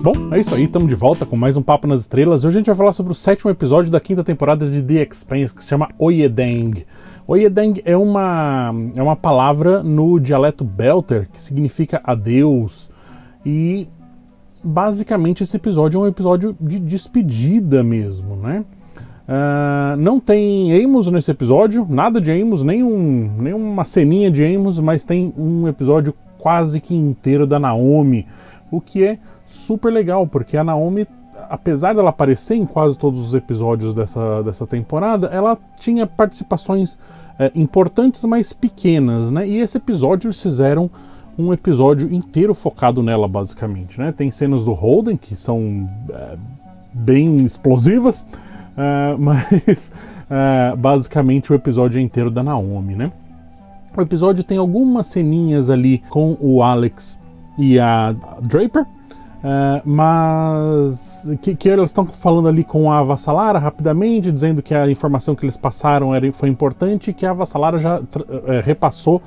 Bom, é isso aí, estamos de volta com mais um Papo nas Estrelas. Hoje a gente vai falar sobre o 7º episódio da 5ª temporada de The Expanse, que se chama Oyedeng. Oyedeng é uma palavra no dialeto Belter, que significa adeus, e basicamente esse episódio é um episódio de despedida mesmo, né? Não tem Amos nesse episódio, nada de Amos, nenhuma ceninha de Amos, mas tem um episódio quase que inteiro da Naomi, o que é super legal, porque a Naomi, apesar dela aparecer em quase todos os episódios dessa temporada, ela tinha participações importantes, mas pequenas, né? E esse episódio eles fizeram um episódio inteiro focado nela, basicamente, né? Tem cenas do Holden que são bem explosivas, mas basicamente o episódio é inteiro da Naomi, né? O episódio tem algumas ceninhas ali com o Alex e a Draper, mas que elas estão falando ali com a Avassalara rapidamente, dizendo que a informação que eles passaram foi importante e que a Avassalara já repassou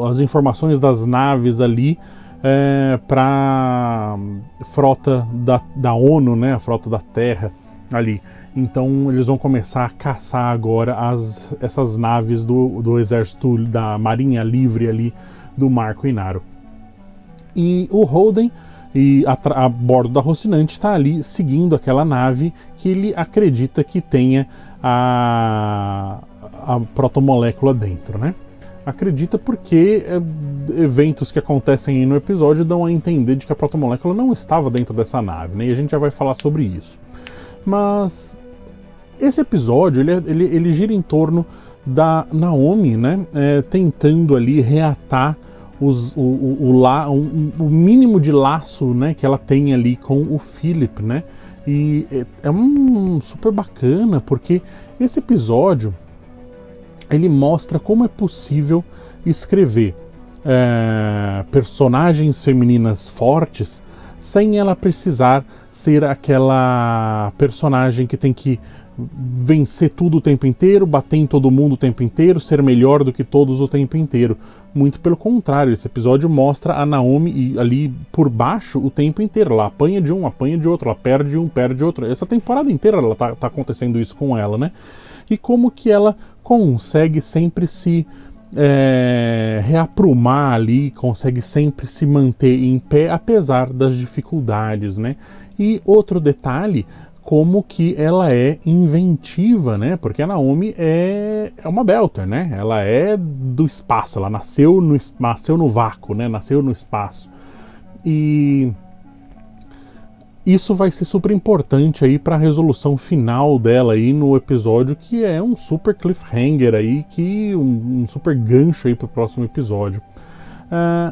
as informações das naves ali para a frota da ONU, né, a frota da Terra ali. Então eles vão começar a caçar agora essas naves do exército, da Marinha Livre ali do Marco Inaro. E o Holden, a bordo da Rocinante, está ali seguindo aquela nave que ele acredita que tenha a protomolécula dentro, né? Acredita porque eventos que acontecem aí no episódio dão a entender de que a protomolécula não estava dentro dessa nave, né? E a gente já vai falar sobre isso. Mas esse episódio, ele gira em torno da Naomi, né? Tentando ali reatar o mínimo de laço, né, que ela tem ali com o Philip, né? E é super bacana, porque esse episódio ele mostra como é possível escrever personagens femininas fortes sem ela precisar ser aquela personagem que tem que vencer tudo o tempo inteiro, bater em todo mundo o tempo inteiro, ser melhor do que todos o tempo inteiro. Muito pelo contrário, esse episódio mostra a Naomi ali por baixo o tempo inteiro. Ela apanha de um, apanha de outro, ela perde um, perde outro. Essa temporada inteira ela tá acontecendo isso com ela, né? E como que ela consegue sempre se reaprumar ali, consegue sempre se manter em pé apesar das dificuldades, né? E outro detalhe, como que ela é inventiva, né? Porque a Naomi é uma Belter, né? Ela é do espaço, ela nasceu no vácuo, né? Nasceu no espaço. E isso vai ser super importante aí para a resolução final dela aí no episódio, que é um super cliffhanger aí, um super gancho aí para o próximo episódio.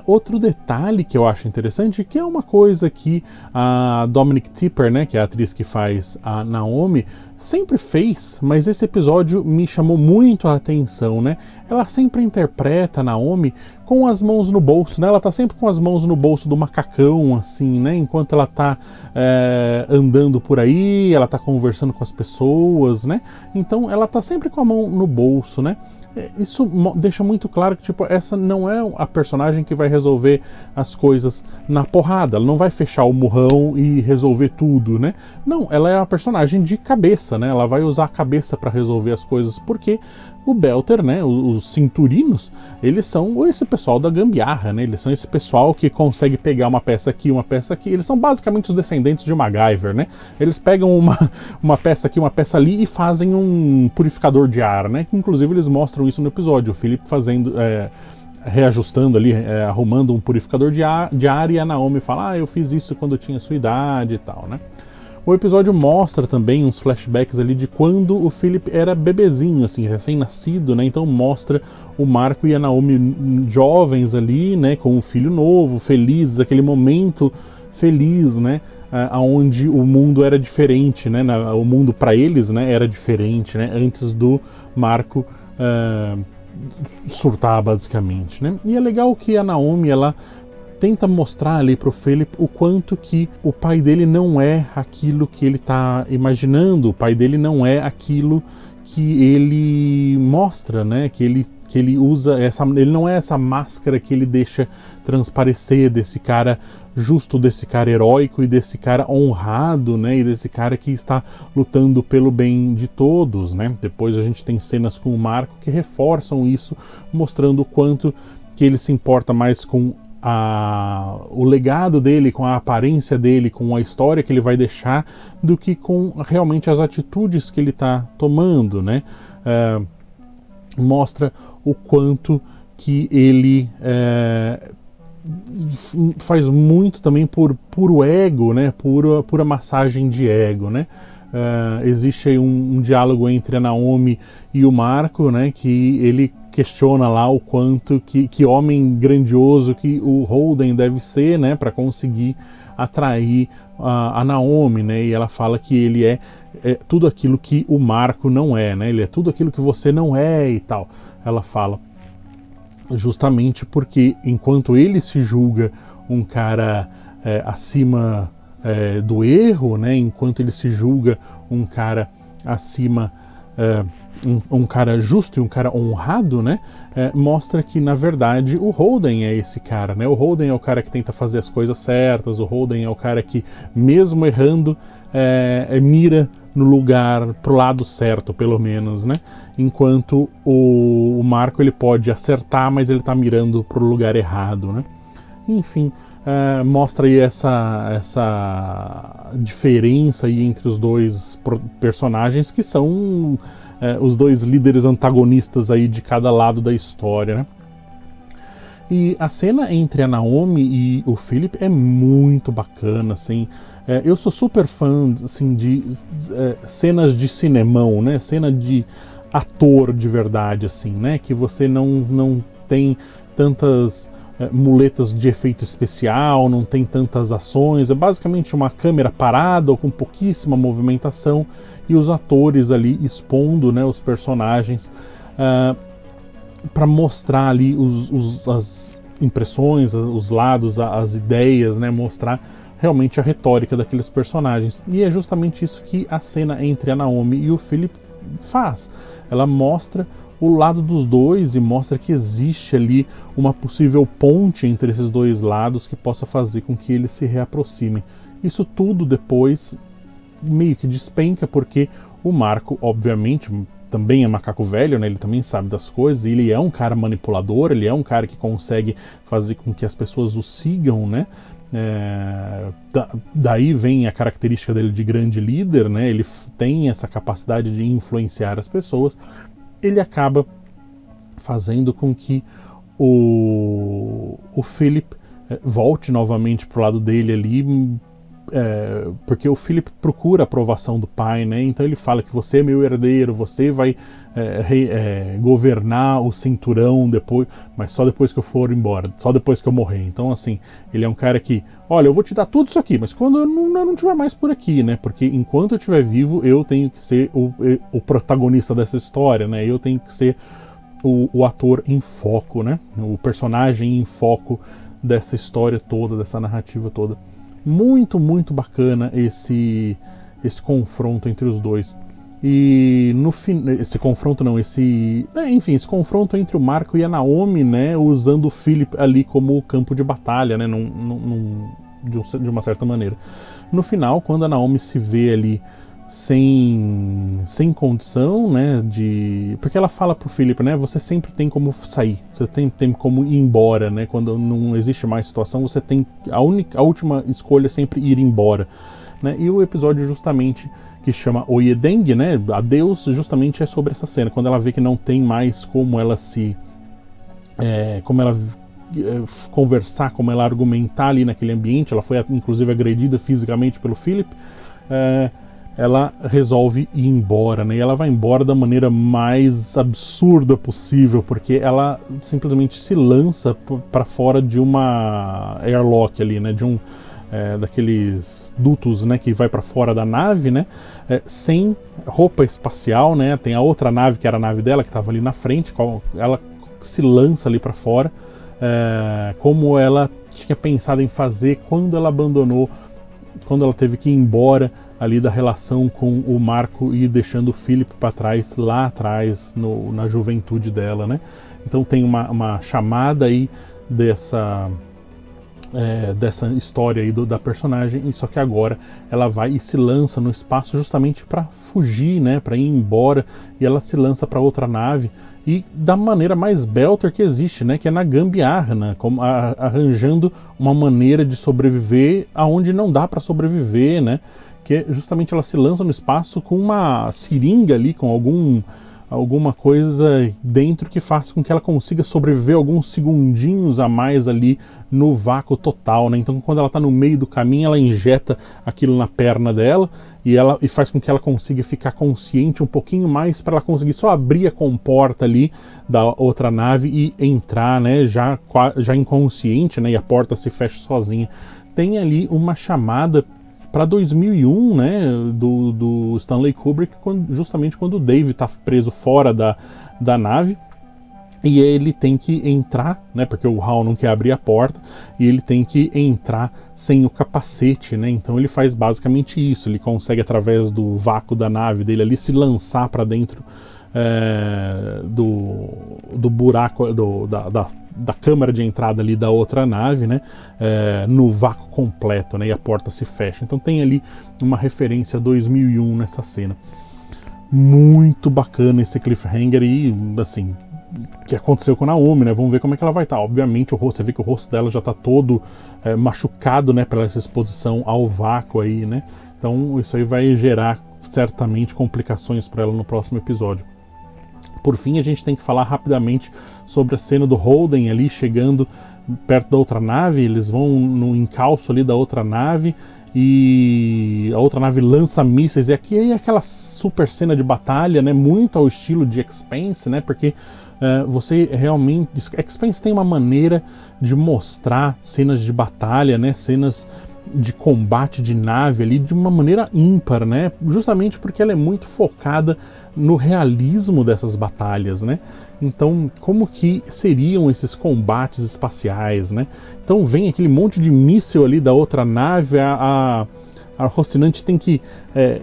Outro detalhe que eu acho interessante, que é uma coisa que a Dominic Tipper, né, que é a atriz que faz a Naomi, sempre fez, mas esse episódio me chamou muito a atenção, né? Ela sempre interpreta a Naomi com as mãos no bolso, né? Ela tá sempre com as mãos no bolso do macacão, assim, né? Enquanto ela tá andando por aí, ela tá conversando com as pessoas, né? Então ela tá sempre com a mão no bolso, né? Isso deixa muito claro que, tipo, essa não é a personagem que vai resolver as coisas na porrada. Ela não vai fechar o murrão e resolver tudo, né? Não, ela é a personagem de cabeça, né? Ela vai usar a cabeça para resolver as coisas, porque o Belter, né, os Cinturinos, eles são esse pessoal da gambiarra, né? Eles são esse pessoal que consegue pegar uma peça aqui, uma peça aqui. Eles são basicamente os descendentes de MacGyver, né? Eles pegam uma peça aqui, uma peça ali e fazem um purificador de ar, né? Inclusive eles mostram isso no episódio, o Philip fazendo, reajustando ali, arrumando um purificador de ar, e a Naomi fala, eu fiz isso quando eu tinha sua idade e tal, né? O episódio mostra também uns flashbacks ali de quando o Philip era bebezinho, assim, recém-nascido, né? Então mostra o Marco e a Naomi jovens ali, né? Com um filho novo, felizes, aquele momento feliz, né? Onde o mundo era diferente, né? O mundo para eles, né, era diferente, né? Antes do Marco surtar, basicamente, né? E é legal que a Naomi, ela tenta mostrar ali pro Philip o quanto que o pai dele não é aquilo que ele tá imaginando, o pai dele não é aquilo que ele mostra, né? Que ele que ele usa ele não é essa máscara que ele deixa transparecer desse cara justo, desse cara heróico e desse cara honrado, né, e desse cara que está lutando pelo bem de todos, né. Depois a gente tem cenas com o Marco que reforçam isso, mostrando o quanto que ele se importa mais com o legado dele, com a aparência dele, com a história que ele vai deixar, do que com realmente as atitudes que ele está tomando, né. Mostra o quanto que ele faz muito também por puro ego, né, pura massagem de ego, né. Existe aí um diálogo entre a Naomi e o Marco, né, que ele questiona lá o quanto que homem grandioso que o Holden deve ser, né, para conseguir atrair a Naomi, né, e ela fala que ele é tudo aquilo que o Marco não é, né, ele é tudo aquilo que você não é e tal. Ela fala justamente porque enquanto ele se julga um cara acima do erro, né, enquanto ele se julga um cara acima, um cara justo e um cara honrado, né, mostra que na verdade o Holden é esse cara, né, o Holden é o cara que tenta fazer as coisas certas, o Holden é o cara que mesmo errando mira no lugar, pro lado certo, pelo menos, né, enquanto o Marco ele pode acertar, mas ele tá mirando pro lugar errado, né. Enfim, mostra aí essa diferença aí entre os dois personagens, que são os dois líderes antagonistas aí de cada lado da história, né? E a cena entre a Naomi e o Philip é muito bacana, assim. Eu sou super fã, assim, de cenas de cinemão, né? Cena de ator de verdade, assim, né? Que você não tem tantas muletas de efeito especial, não tem tantas ações, é basicamente uma câmera parada ou com pouquíssima movimentação e os atores ali expondo, né, os personagens para mostrar ali as impressões, os lados, as ideias, né, mostrar realmente a retórica daqueles personagens. E é justamente isso que a cena entre a Naomi e o Philip faz. Ela mostra o lado dos dois e mostra que existe ali uma possível ponte entre esses dois lados que possa fazer com que eles se reaproximem. Isso tudo depois meio que despenca, porque o Marco, obviamente, também é macaco velho, né? Ele também sabe das coisas, ele é um cara manipulador, ele é um cara que consegue fazer com que as pessoas o sigam, né? Daí vem a característica dele de grande líder, né? Ele tem essa capacidade de influenciar as pessoas. Ele acaba fazendo com que o Philip volte novamente pro lado dele ali, porque o Philip procura a aprovação do pai, né? Então ele fala que você é meu herdeiro, você vai governar o cinturão depois, mas só depois que eu for embora, só depois que eu morrer. Então, assim, ele é um cara que, olha, eu vou te dar tudo isso aqui, mas quando eu não estiver mais por aqui, né? Porque enquanto eu estiver vivo, eu tenho que ser o protagonista dessa história, né? Eu tenho que ser o ator em foco, né? O personagem em foco dessa história toda, dessa narrativa toda. Muito, muito bacana esse confronto entre os dois. E no fim, esse confronto não, esse confronto entre o Marco e a Naomi, né, usando o Philip ali como campo de batalha, né, de uma certa maneira. No final, quando a Naomi se vê ali sem condição, né, porque ela fala pro Philip, né, você sempre tem como sair, você tem como ir embora, né, quando não existe mais situação, você tem a última escolha é sempre ir embora, né, e o episódio justamente que chama Oyedeng, né, Adeus, justamente é sobre essa cena, quando ela vê que não tem mais como ela conversar, como ela argumentar ali naquele ambiente, ela foi inclusive agredida fisicamente pelo Philip, ela resolve ir embora, né? E ela vai embora da maneira mais absurda possível, porque ela simplesmente se lança para fora de uma airlock ali, né? De daqueles dutos, né? Que vai para fora da nave, né? Sem roupa espacial, né? Tem a outra nave que era a nave dela que estava ali na frente, ela se lança ali para fora, como ela tinha pensado em fazer quando ela abandonou quando ela teve que ir embora ali da relação com o Marco e deixando o Philip para trás, lá atrás, na juventude dela, né? Então tem uma chamada aí dessa história aí da personagem, só que agora ela vai e se lança no espaço justamente para fugir, né, para ir embora, e ela se lança para outra nave e da maneira mais belter que existe, né, que é na gambiarra, né, arranjando uma maneira de sobreviver aonde não dá para sobreviver, né, que é justamente ela se lança no espaço com uma seringa ali, com alguma coisa dentro que faça com que ela consiga sobreviver alguns segundinhos a mais ali no vácuo total, né? Então quando ela está no meio do caminho, ela injeta aquilo na perna dela e faz com que ela consiga ficar consciente um pouquinho mais, para ela conseguir só abrir a comporta ali da outra nave e entrar, né, já inconsciente, né, e a porta se fecha sozinha. Tem ali uma chamada para 2001, né, do Stanley Kubrick, justamente quando o Dave está preso fora da nave, e ele tem que entrar, né, porque o Hal não quer abrir a porta, e ele tem que entrar sem o capacete, né, então ele faz basicamente isso, ele consegue através do vácuo da nave dele ali se lançar para dentro do buraco da câmara de entrada ali da outra nave, né, no vácuo completo, né, e a porta se fecha. Então tem ali uma referência a 2001 nessa cena. Muito bacana esse cliffhanger e, assim, que aconteceu com a Naomi, né, vamos ver como é que ela vai estar. Obviamente você vê que o rosto dela já está todo machucado, né, pela essa exposição ao vácuo aí, né, então isso aí vai gerar certamente complicações para ela no próximo episódio. Por fim, a gente tem que falar rapidamente sobre a cena do Holden ali chegando perto da outra nave. Eles vão no encalço ali da outra nave e a outra nave lança mísseis. E aqui é aquela super cena de batalha, né, muito ao estilo de Expanse, né, porque você realmente... Expanse tem uma maneira de mostrar cenas de batalha, né, cenas de combate de nave ali de uma maneira ímpar, né? Justamente porque ela é muito focada no realismo dessas batalhas, né? Então, como que seriam esses combates espaciais, né? Então vem aquele monte de míssil ali da outra nave, a Rocinante tem que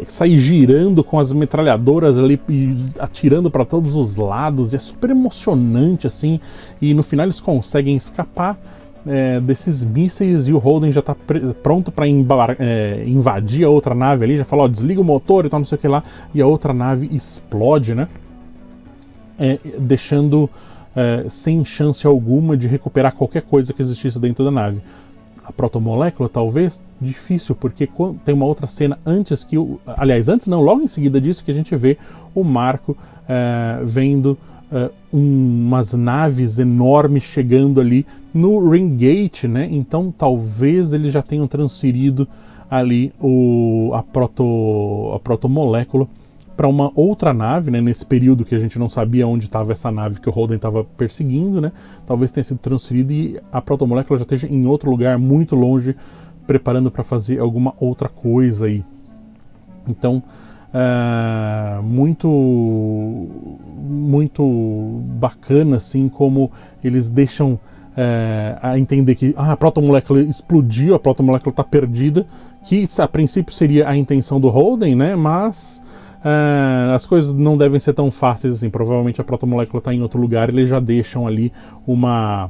sair girando com as metralhadoras ali e atirando para todos os lados, e é super emocionante assim, e no final eles conseguem escapar desses mísseis e o Holden já está pronto para invadir a outra nave ali, já fala, ó, desliga o motor e tal, não sei o que lá, e a outra nave explode, né, deixando sem chance alguma de recuperar qualquer coisa que existisse dentro da nave. A protomolécula, talvez, difícil, porque tem uma outra cena antes que aliás, antes não, logo em seguida disso, que a gente vê o Marco vendo umas naves enormes chegando ali no Ring Gate, né? Então talvez eles já tenham transferido ali a protomolécula para uma outra nave, né? Nesse período que a gente não sabia onde estava essa nave que o Holden estava perseguindo, né? Talvez tenha sido transferido e a protomolécula já esteja em outro lugar muito longe, preparando para fazer alguma outra coisa aí. Então muito bacana assim como eles deixam a entender que a protomolécula explodiu, a protomolécula está perdida, que a princípio seria a intenção do Holden, né? Mas as coisas não devem ser tão fáceis assim. Provavelmente a protomolécula está em outro lugar, eles já deixam ali uma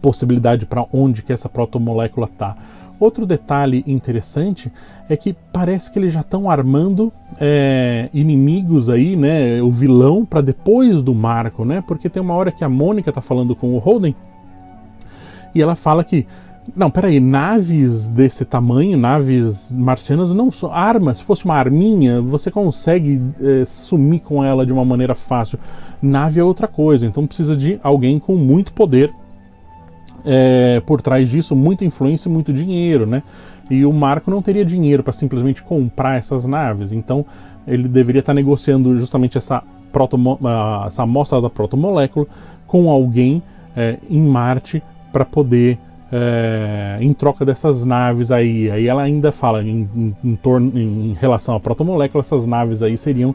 possibilidade para onde que essa protomolécula está. Outro detalhe interessante é que parece que eles já estão armando inimigos aí, né, o vilão para depois do Marco, né, porque tem uma hora que a Mônica tá falando com o Holden e ela fala que, não, peraí, naves desse tamanho, naves marcianas não são armas, se fosse uma arminha você consegue sumir com ela de uma maneira fácil, nave é outra coisa, então precisa de alguém com muito poder por trás disso, muita influência e muito dinheiro, né? E o Marco não teria dinheiro para simplesmente comprar essas naves, então ele deveria estar negociando justamente essa amostra da protomolécula com alguém em Marte para poder, em troca dessas naves aí. Aí ela ainda fala em relação à protomolécula, essas naves aí seriam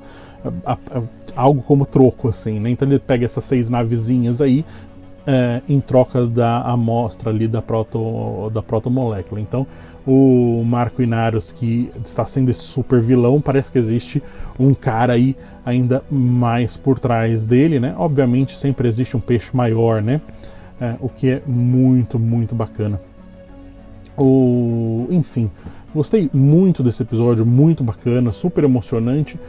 algo como troco, assim, né? Então ele pega essas 6 navezinhas aí, em troca da amostra ali da protomolécula. Então o Marco Inarius, que está sendo esse super vilão, parece que existe um cara aí ainda mais por trás dele, né? Obviamente sempre existe um peixe maior, né? O que é muito, muito bacana. Enfim, gostei muito desse episódio, muito bacana, super emocionante.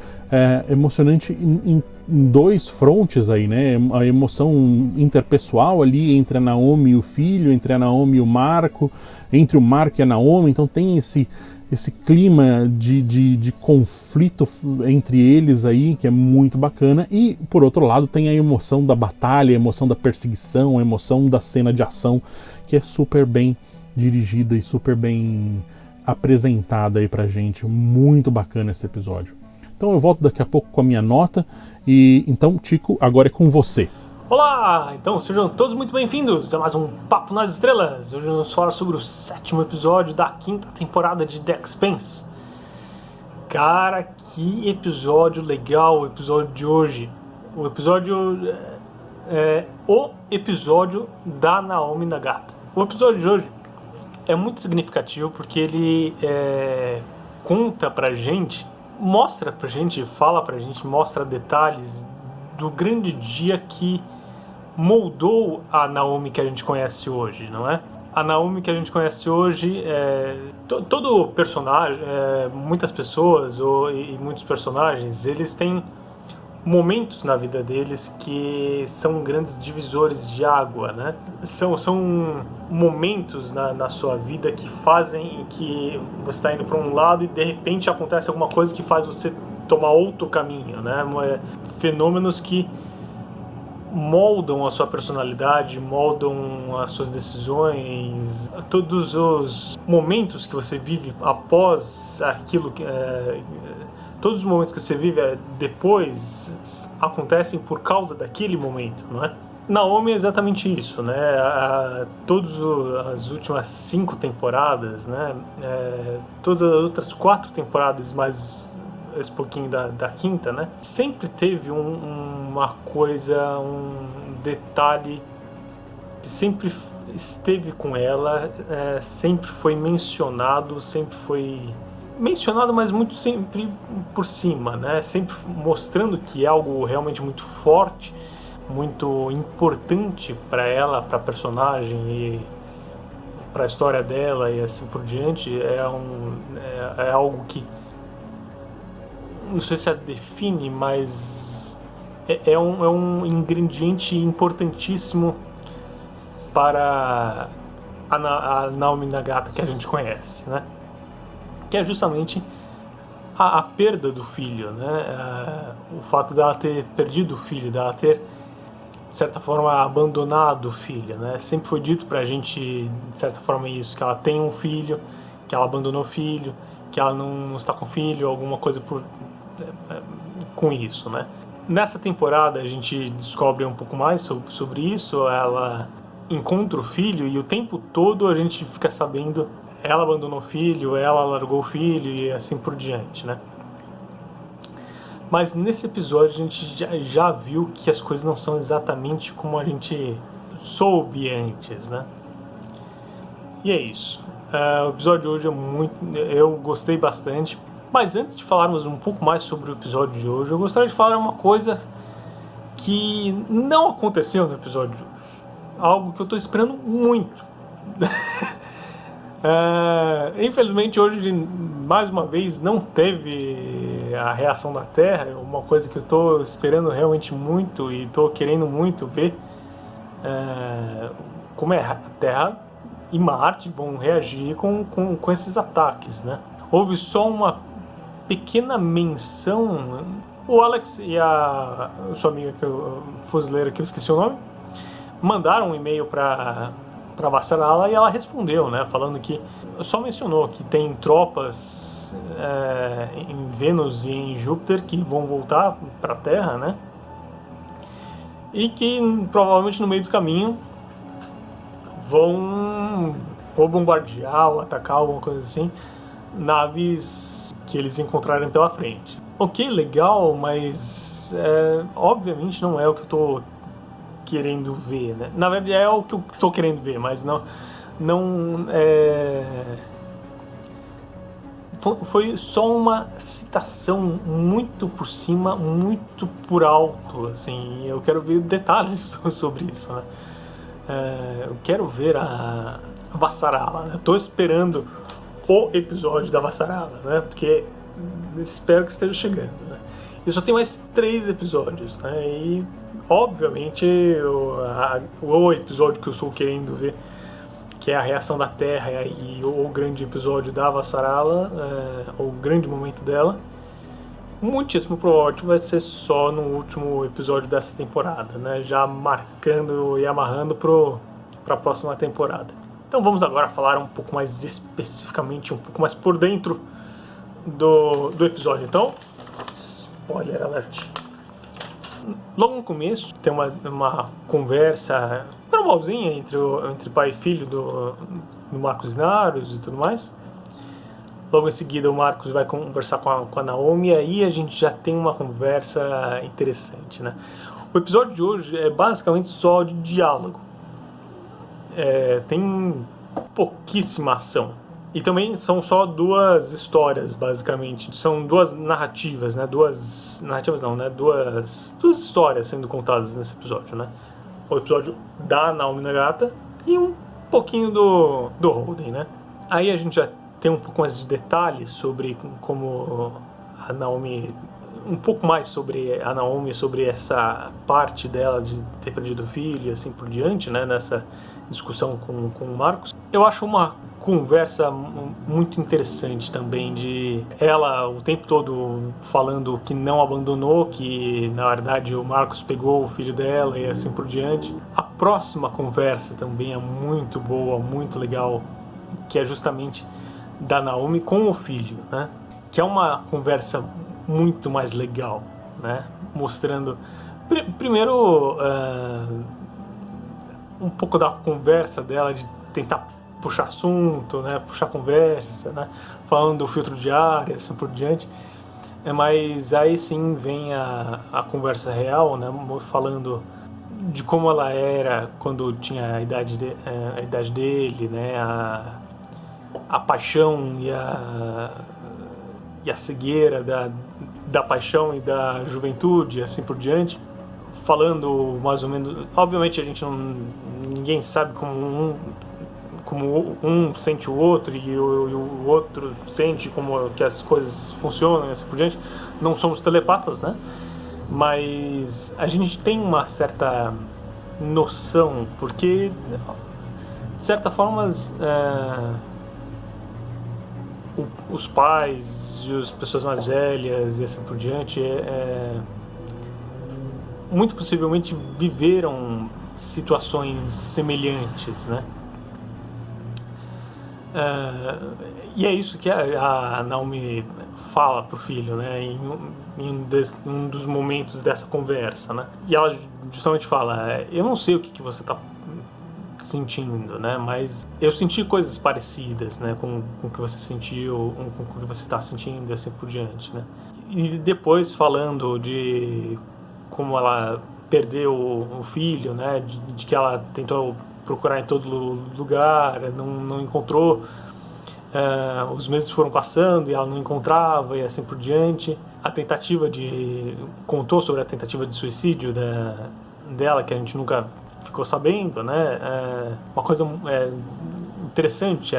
Emocionante em dois frontes aí, né? A emoção interpessoal ali entre a Naomi e o filho, entre a Naomi e o Marco, entre o Marco e a Naomi. Então tem esse clima de conflito entre eles aí, que é muito bacana. E por outro lado tem a emoção da batalha, a emoção da perseguição, a emoção da cena de ação, que é super bem dirigida e super bem apresentada aí pra gente. Muito bacana esse episódio. Então eu volto daqui a pouco com a minha nota. E então, Tico, agora é com você. Olá! Então sejam todos muito bem-vindos a mais um Papo nas Estrelas. Hoje vamos falar sobre o 7º episódio da 5ª temporada de The Expanse. Cara, que episódio legal o episódio de hoje. O episódio o episódio da Naomi Nagata. O episódio de hoje é muito significativo porque ele conta pra gente, mostra pra gente, fala pra gente, mostra detalhes do grande dia que moldou a Naomi que a gente conhece hoje, não é? A Naomi que a gente conhece hoje, todo personagem, muitas pessoas e muitos personagens, eles têm momentos na vida deles que são grandes divisores de água, né? São momentos na sua vida que fazem que você está indo para um lado e de repente acontece alguma coisa que faz você tomar outro caminho, né? Fenômenos que moldam a sua personalidade, moldam as suas decisões, todos os momentos que você vive após aquilo que todos os momentos que você vive depois acontecem por causa daquele momento, não é? Naomi é exatamente isso, né? Todas as últimas 5 temporadas, né? Todas as outras 4 temporadas, mais esse pouquinho da 5ª, né? Sempre teve uma coisa, um detalhe que sempre esteve com ela, sempre foi mencionado, mas muito sempre por cima, né? Sempre mostrando que é algo realmente muito forte, muito importante para ela, para a personagem e para a história dela e assim por diante. É algo que não sei se a define, mas é um ingrediente importantíssimo para a Naomi Nagata que a gente conhece, né? Que é justamente a perda do filho, né? O fato dela ter perdido o filho, dela ter, de certa forma, abandonado o filho, né? Sempre foi dito pra gente, de certa forma, isso, que ela tem um filho, que ela abandonou o filho, que ela não está com o filho, alguma coisa com isso, né? Nessa temporada a gente descobre um pouco mais sobre isso, ela encontra o filho e o tempo todo a gente fica sabendo ela abandonou o filho, ela largou o filho e assim por diante, né? Mas nesse episódio a gente já viu que as coisas não são exatamente como a gente soube antes, né? E é isso. O episódio de hoje eu gostei bastante. Mas antes de falarmos um pouco mais sobre o episódio de hoje, eu gostaria de falar uma coisa que não aconteceu no episódio de hoje. Algo que eu estou esperando muito. Infelizmente hoje, mais uma vez, não teve a reação da Terra. É uma coisa que eu estou esperando realmente muito e estou querendo muito ver como a Terra e Marte vão reagir com esses ataques, né? Houve só uma pequena menção. O Alex e a sua amiga fuzileira, que eu esqueci o nome, mandaram um e-mail para Vassarala e ela respondeu, né, falando que só mencionou que tem tropas em Vênus e em Júpiter que vão voltar para a Terra, né, e que provavelmente no meio do caminho vão ou bombardear ou atacar, alguma coisa assim, naves que eles encontrarem pela frente. Ok, legal, mas obviamente não é o que eu estou querendo ver, né? Na verdade é o que eu tô querendo ver, mas não foi só uma citação muito por cima, muito por alto, assim. Eu quero ver detalhes sobre isso, né? Eu quero ver a Vassarala, né? Tô esperando o episódio da Vassarala, né? Porque espero que esteja chegando, né? E só tem mais 3 episódios, né? E obviamente o episódio que eu estou querendo ver, que é a reação da Terra e o grande episódio da Vassarala, o grande momento dela, muitíssimo provavelmente vai ser só no último episódio dessa temporada, né? Já marcando e amarrando para a próxima temporada. Então vamos agora falar um pouco mais especificamente, um pouco mais por dentro do episódio. Então, spoiler alert. Logo no começo tem uma conversa normalzinha entre pai e filho do Marcos Inaros e tudo mais. Logo em seguida o Marcos vai conversar com a Naomi, e aí a gente já tem uma conversa interessante, né? O episódio de hoje é basicamente só de diálogo. Tem pouquíssima ação. E também são só 2 histórias, basicamente. São 2 narrativas, né? 2 narrativas não, né? Duas histórias sendo contadas nesse episódio, né? O episódio da Naomi Nagata e um pouquinho do Holden, né? Aí a gente já tem um pouco mais de detalhes sobre como a Naomi... Um pouco mais sobre a Naomi, sobre essa parte dela de ter perdido o filho e assim por diante, né? Nessa discussão com o Marcos. Eu acho uma conversa muito interessante também, de ela o tempo todo falando que não abandonou, que na verdade o Marcos pegou o filho dela e assim por diante. A próxima conversa também é muito boa, muito legal, que é justamente da Naomi com o filho, né? Que é uma conversa muito mais legal, né? Mostrando primeiro um pouco da conversa dela, de tentar puxar assunto, né? Puxar conversa, né? Falando do filtro de ar e assim por diante. Mas aí sim vem a conversa real, né? Falando de como ela era quando tinha a idade dele, né? A paixão e a cegueira da paixão e da juventude, assim por diante. Falando mais ou menos... Obviamente a gente ninguém sabe como um sente o outro e o outro sente como que as coisas funcionam e assim por diante. Não somos telepatas, né? Mas a gente tem uma certa noção, porque de certa forma os pais e as pessoas mais velhas e assim por diante muito possivelmente viveram situações semelhantes, né? E é isso que a Naomi fala pro filho, né? Em um dos momentos dessa conversa, né? E ela justamente fala: eu não sei o que você tá sentindo, né? Mas eu senti coisas parecidas, né? Com o que você sentiu, com o que você está sentindo e assim por diante, né? E depois falando de como ela perdeu o filho, né? De que ela tentou procurar em todo lugar, não encontrou. Os meses foram passando e ela não encontrava e assim por diante. Contou sobre a tentativa de suicídio dela, que a gente nunca ficou sabendo, né? Uma coisa interessante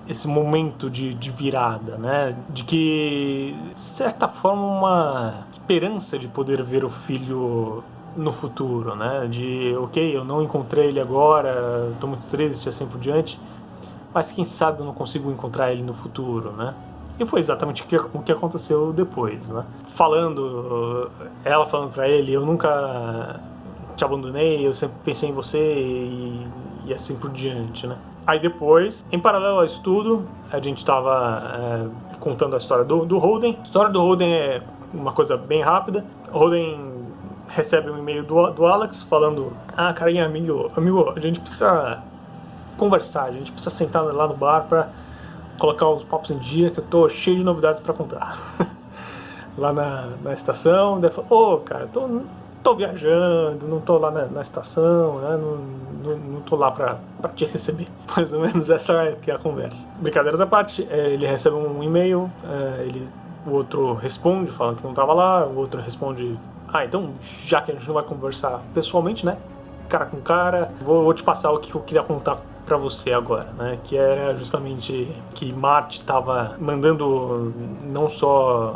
esse momento de virada, né? De que, de certa forma, uma esperança de poder ver o filho no futuro, né? De, ok, eu não encontrei ele agora, estou muito triste, assim por diante, mas quem sabe eu não consigo encontrar ele no futuro, né? E foi exatamente o que aconteceu depois, né? Ela falando pra ele: eu nunca te abandonei, eu sempre pensei em você e assim por diante, né? Aí depois, em paralelo a isso tudo, a gente estava contando a história do Holden. A história do Holden é uma coisa bem rápida. O Holden recebe um e-mail do Alex falando: carinha, amigo, a gente precisa conversar, a gente precisa sentar lá no bar pra colocar os papos em dia, que eu tô cheio de novidades pra contar. Lá na estação, daí falou: cara, tô tô viajando, não tô lá na estação, né? Não tô lá pra te receber. Mais ou menos essa é que é a conversa. Brincadeiras à parte, ele recebe um e-mail, o outro responde falando que não tava lá, o outro responde, então já que a gente não vai conversar pessoalmente, né? Cara com cara, vou te passar o que eu queria contar pra você agora, né? Que era justamente que Marte estava mandando não só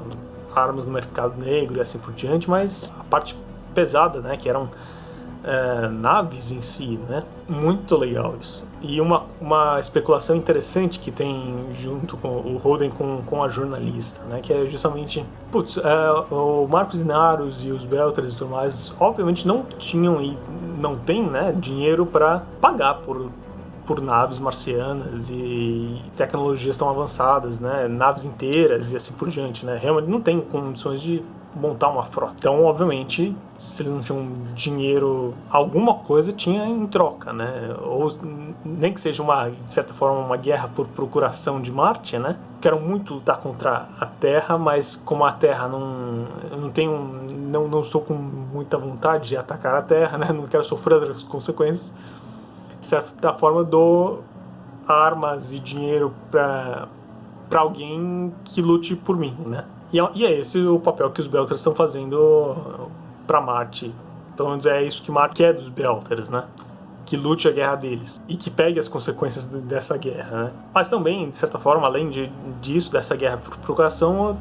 armas no mercado negro e assim por diante, mas a parte pesada, né? Que eram naves em si, né? Muito legal isso. E uma especulação interessante que tem junto com o Holden com a jornalista, né? Que é justamente, o Marcos Inaros e os Belters e tudo mais, obviamente não tinham e não tem, né, dinheiro para pagar por naves marcianas e tecnologias tão avançadas, né, naves inteiras e assim por diante, né? Realmente não tem condições de montar uma frota. Então, obviamente, se eles não tinham dinheiro, alguma coisa tinha em troca, né? Ou nem que seja de certa forma, uma guerra por procuração de Marte, né? Quero muito lutar contra a Terra, mas como a Terra não estou com muita vontade de atacar a Terra, né? Não quero sofrer as consequências. De certa forma, dou armas e dinheiro para alguém que lute por mim, né? E é esse o papel que os Belters estão fazendo para Marte. Pelo menos é isso que Marte quer dos Belters, né? Que lute a guerra deles e que pegue as consequências dessa guerra, né? Mas também, de certa forma, além disso, dessa guerra por procuração,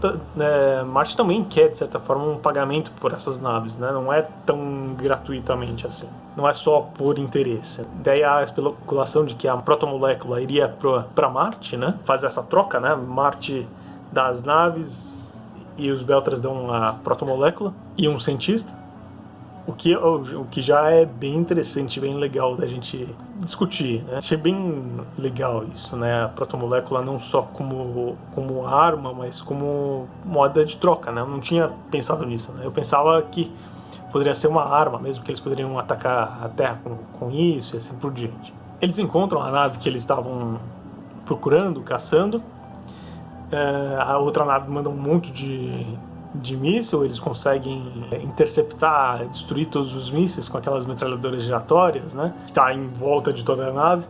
Marte também quer, de certa forma, um pagamento por essas naves, né? Não é tão gratuitamente assim. Não é só por interesse. Daí há a especulação de que a protomolécula iria para Marte, né? Faz essa troca, né? Marte dá as naves e os Belters dão a protomolécula e um cientista. O que já é bem interessante, bem legal da gente discutir, né? Achei bem legal isso, né? A protomolécula não só como arma, mas como moeda de troca, né? Eu não tinha pensado nisso, né? Eu pensava que poderia ser uma arma, mesmo que eles poderiam atacar a Terra com isso e assim por diante. Eles encontram a nave que eles estavam procurando, caçando. A outra nave manda um monte de míssil, eles conseguem interceptar, destruir todos os mísseis com aquelas metralhadoras giratórias, né? Que está em volta de toda a nave.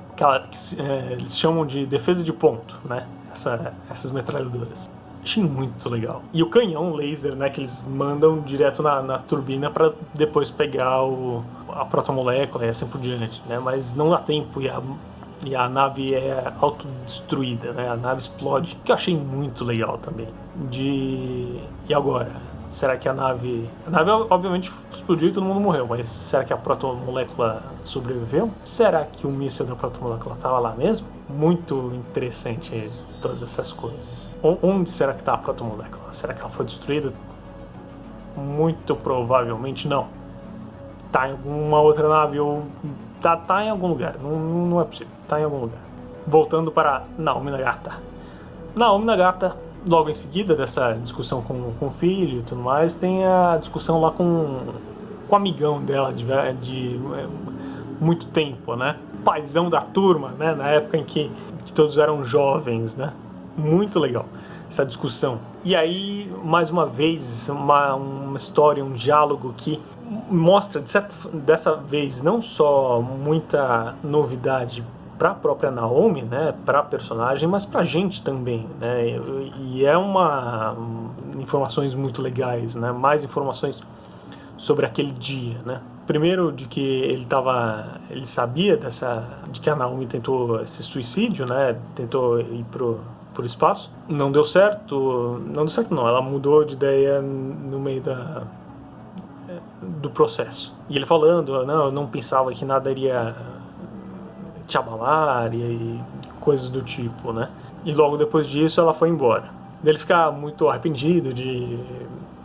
Eles chamam de defesa de ponto, né? Essas metralhadoras. Achei muito legal. E o canhão laser, né? Que eles mandam direto na turbina para depois pegar a protomolécula e assim por diante, né? Mas não dá tempo e a nave é autodestruída, né? A nave explode, que eu achei muito legal também. E agora? Será que a nave obviamente explodiu e todo mundo morreu, mas será que a protomolécula sobreviveu? Será que o míssil da protomolécula estava lá mesmo? Muito interessante todas essas coisas. Onde será que está a protomolécula? Será que ela foi destruída? Muito provavelmente não. Tá em alguma outra nave ou tá em algum lugar. Não é possível. Tá em algum lugar. Voltando para Naomi Nagata. Naomi Nagata, logo em seguida dessa discussão com o filho e tudo mais, tem a discussão lá com o amigão dela de muito tempo, né? Paizão da turma, né? Na época em que todos eram jovens, né? Muito legal essa discussão. E aí, mais uma vez, uma história, um diálogo que mostra, dessa vez, não só muita novidade para a própria Naomi, né, para a personagem, mas para a gente também, né, e informações muito legais, né, mais informações sobre aquele dia, né. Primeiro, de que ele sabia de que a Naomi tentou esse suicídio, né, tentou ir pro espaço, não deu certo, ela mudou de ideia no meio do processo. E ele falando, não, eu não pensava que nada iria te abalar e coisas do tipo, né? E logo depois disso ela foi embora. Ele fica muito arrependido de,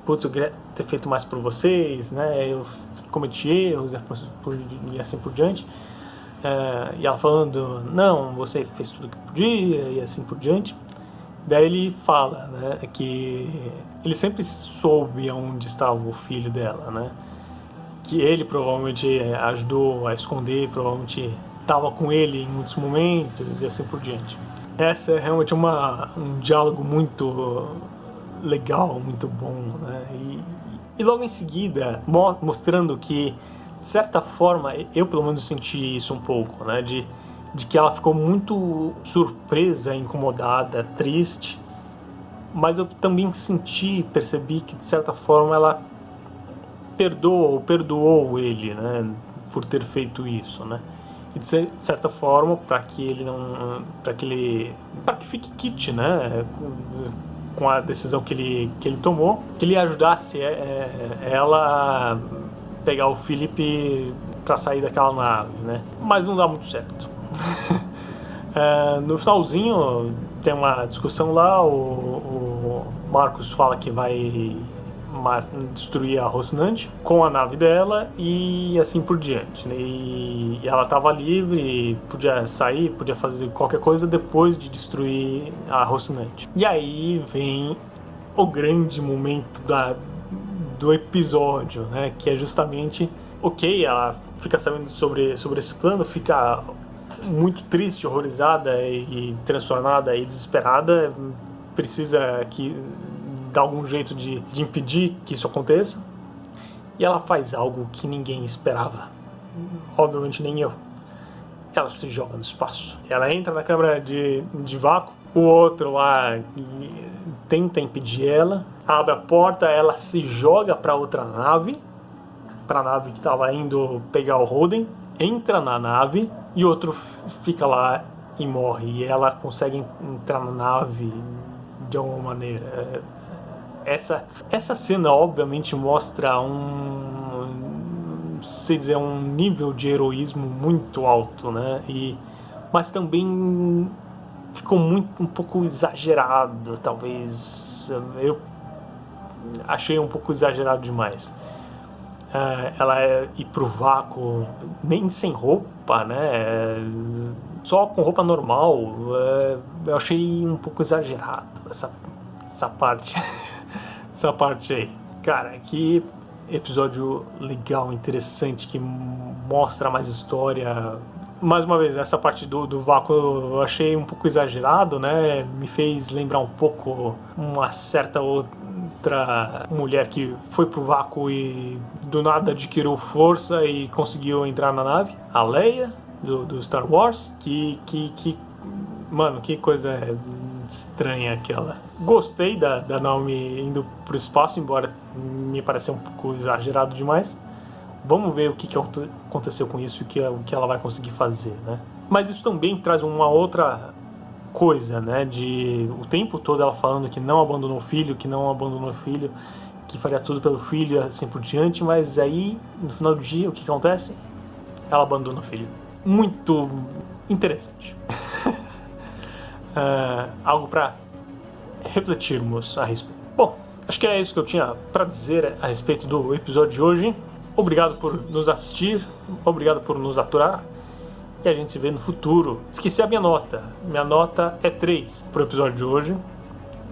eu queria ter feito mais por vocês, né? Eu cometi erros e assim por diante. E ela falando, não, você fez tudo o que podia e assim por diante. Daí ele fala, né, que ele sempre soube onde estava o filho dela, né? Que ele provavelmente ajudou a esconder, provavelmente estava com ele em muitos momentos e assim por diante. Essa é realmente um diálogo muito legal, muito bom, né? E logo em seguida, mostrando que, de certa forma, eu pelo menos senti isso um pouco, né? De que ela ficou muito surpresa, incomodada, triste. Mas eu também percebi que, de certa forma, ela perdoou ele, né? Por ter feito isso, né? E de certa forma, para que fique quite, né? Com a decisão que ele tomou, que ele ajudasse ela a pegar o Philip para sair daquela nave, né? Mas não dá muito certo. No finalzinho tem uma discussão lá, o Marcus fala que vai destruir a Rocinante com a nave dela e assim por diante, né? E ela estava livre, podia sair, podia fazer qualquer coisa depois de destruir a Rocinante. E aí vem o grande momento do episódio, né? Que é justamente, ela fica sabendo sobre esse plano, fica muito triste, horrorizada e transtornada e desesperada, precisa dar algum jeito de impedir que isso aconteça, e ela faz algo que ninguém esperava, obviamente nem eu. Ela se joga no espaço, ela entra na câmara de vácuo, o outro lá tenta impedir ela, abre a porta, ela se joga para outra nave, para a nave que estava indo pegar o Holden, entra na nave e outro fica lá e morre, e ela consegue entrar na nave de alguma maneira. Essa cena obviamente mostra um nível de heroísmo muito alto, né? Mas também ficou um pouco exagerado, talvez. Eu achei um pouco exagerado demais. Ela ir pro vácuo nem sem roupa, né? Só com roupa normal. Eu achei um pouco exagerado essa parte. Essa parte aí. Cara, que episódio legal, interessante, que mostra mais história. Mais uma vez, essa parte do vácuo eu achei um pouco exagerado, né? Me fez lembrar um pouco uma certa outra mulher que foi pro vácuo e do nada adquiriu força e conseguiu entrar na nave. A Leia, do Star Wars. Mano, que coisa estranha aquela. Gostei da Naomi indo pro espaço, embora me pareceu um pouco exagerado demais. Vamos ver o que aconteceu com isso e o que ela vai conseguir fazer, né? Mas isso também traz uma outra coisa, né? De o tempo todo ela falando que não abandonou o filho, que faria tudo pelo filho, assim por diante, mas aí, no final do dia, o que acontece? Ela abandona o filho. Muito interessante. Algo para refletirmos a respeito. Bom, acho que é isso que eu tinha para dizer a respeito do episódio de hoje. Obrigado por nos assistir, obrigado por nos aturar, e a gente se vê no futuro. Esqueci a minha nota. Minha nota é 3 pro episódio de hoje.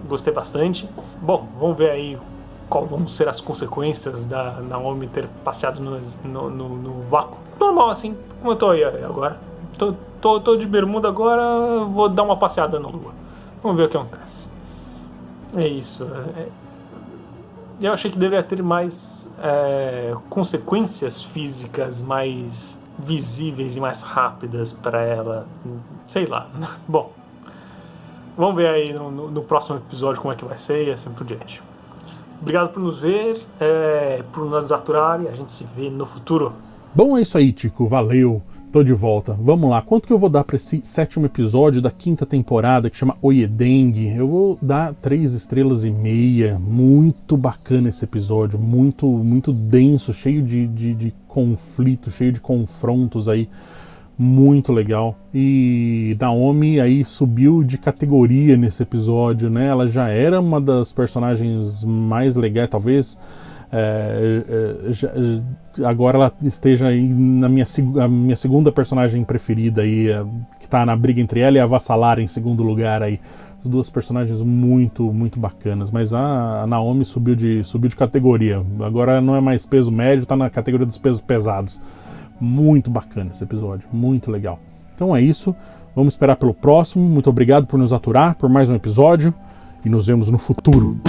Gostei bastante. Bom, vamos ver aí qual vão ser as consequências da Naomi ter passeado no vácuo. Normal assim, como eu tô aí agora. Tô de bermuda agora, vou dar uma passeada na lua. Vamos ver o que acontece. É isso. Eu achei que deveria ter mais consequências físicas mais visíveis e mais rápidas para ela. Sei lá. Bom, vamos ver aí no próximo episódio como é que vai ser e assim por diante. Obrigado por nos ver, por nos aturar, e a gente se vê no futuro. Bom, é isso aí, Tico. Valeu. Tô de volta. Vamos lá. Quanto que eu vou dar para esse 7º episódio da 5ª temporada, que chama Oyedeng? Eu vou dar 3,5 estrelas. Muito bacana esse episódio. Muito, muito denso, cheio de conflito, cheio de confrontos aí. Muito legal. E Naomi aí subiu de categoria nesse episódio, né? Ela já era uma das personagens mais legais, talvez... agora ela esteja aí na minha segunda personagem preferida aí, que tá na briga entre ela e a Vassalara em segundo lugar aí. As duas personagens muito, muito bacanas, mas a Naomi subiu de categoria. Agora não é mais peso médio, tá na categoria dos pesos pesados. Muito bacana esse episódio, muito legal. Então é isso, vamos esperar pelo próximo. Muito obrigado por nos aturar, por mais um episódio, e nos vemos no futuro.